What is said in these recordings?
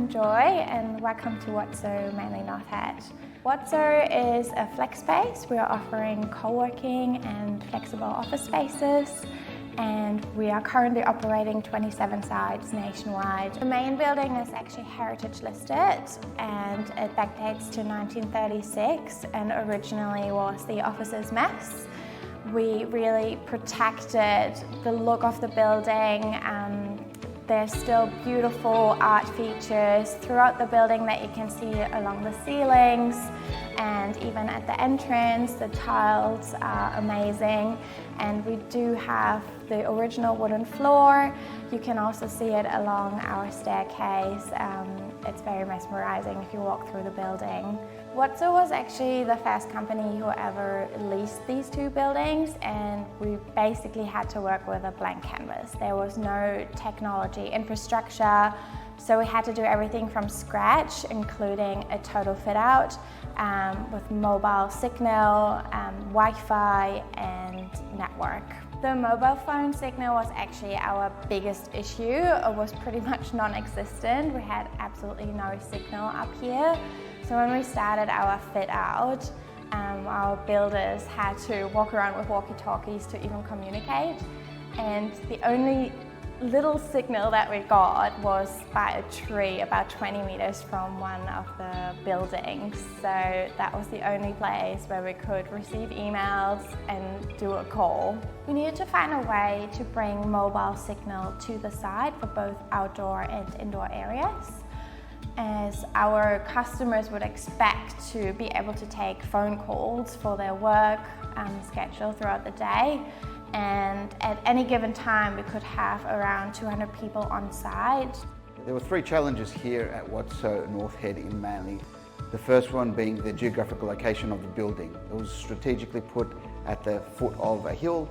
Joy and welcome to Wotso, mainly North Hat. Wotso is a flex space. We are offering co-working and flexible office spaces, and we are currently operating 27 sites nationwide. The main building is actually heritage listed and it backdates to 1936 and originally was the officers' mess. We really protected the look of the building. There's still beautiful art features throughout the building that you can see along the ceilings, and even at the entrance, the tiles are amazing. And we do have the original wooden floor. You can also see it along our staircase. It's very mesmerizing if you walk through the building. Wotso was actually the first company who ever leased these two buildings, and we basically had to work with a blank canvas. There was no technology infrastructure, so we had to do everything from scratch, including a total fit out with mobile signal, Wi-Fi and network. The mobile phone signal was actually our biggest issue. It was pretty much non-existent. We had absolutely no signal up here. So when we started our fit out, our builders had to walk around with walkie-talkies to even communicate. And the only little signal that we got was by a tree about 20 meters from one of the buildings. So that was the only place where we could receive emails and do a call. We needed to find a way to bring mobile signal to the site for both outdoor and indoor areas, as our customers would expect to be able to take phone calls for their work schedule throughout the day. And at any given time, we could have around 200 people on site. There were three challenges here at Wotso North Head in Manly. The first one being the geographical location of the building. It was strategically put at the foot of a hill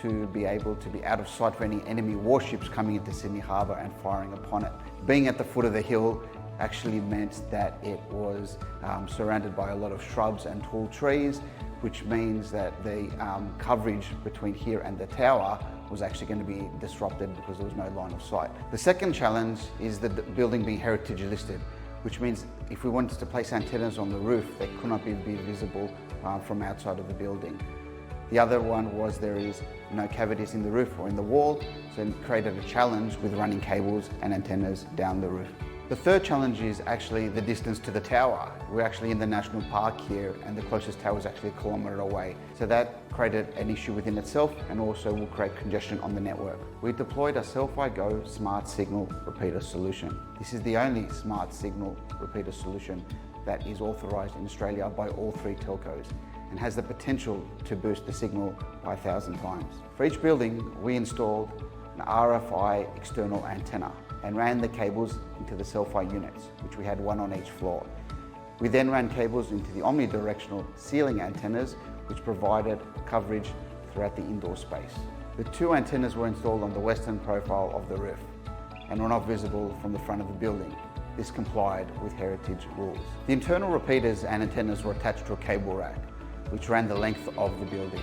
to be able to be out of sight for any enemy warships coming into Sydney Harbour and firing upon it. Being at the foot of the hill actually meant that it was surrounded by a lot of shrubs and tall trees, which means that the coverage between here and the tower was actually going to be disrupted because there was no line of sight. The second challenge is the building being heritage listed, which means if we wanted to place antennas on the roof, they could not be visible from outside of the building. The other one was there is no cavities in the roof or in the wall, so it created a challenge with running cables and antennas down the roof. The third challenge is actually the distance to the tower. We're actually in the National Park here, and the closest tower is actually a kilometre away. So that created an issue within itself and also will create congestion on the network. We deployed a Self-I Go smart signal repeater solution. This is the only smart signal repeater solution that is authorised in Australia by all three telcos and has the potential to boost the signal by 1,000 times. For each building, we installed an RFI external antenna and ran the cables into the Self-I units, which we had one on each floor. We then ran cables into the omnidirectional ceiling antennas, which provided coverage throughout the indoor space. The two antennas were installed on the western profile of the roof and were not visible from the front of the building. This complied with heritage rules. The internal repeaters and antennas were attached to a cable rack, which ran the length of the building.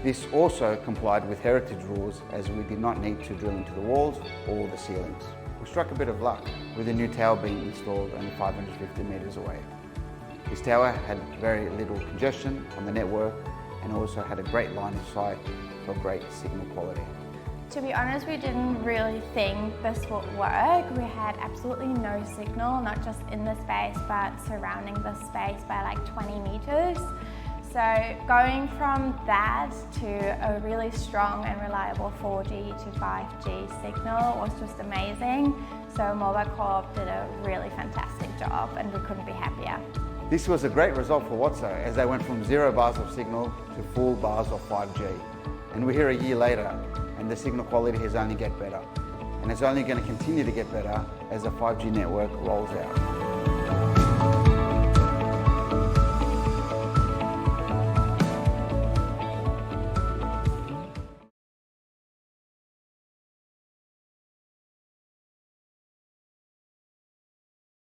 This also complied with heritage rules, as we did not need to drill into the walls or the ceilings. We struck a bit of luck with the new tower being installed only 550 metres away. This tower had very little congestion on the network and also had a great line of sight for great signal quality. To be honest, we didn't really think this would work. We had absolutely no signal, not just in the space, but surrounding the space by like 20 metres. So going from that to a really strong and reliable 4G to 5G signal was just amazing. So MobileCorp did a really fantastic job and we couldn't be happier. This was a great result for Wotso, as they went from 0 bars of signal to full bars of 5G. And we're here a year later and the signal quality has only get better. And it's only going to continue to get better as the 5G network rolls out.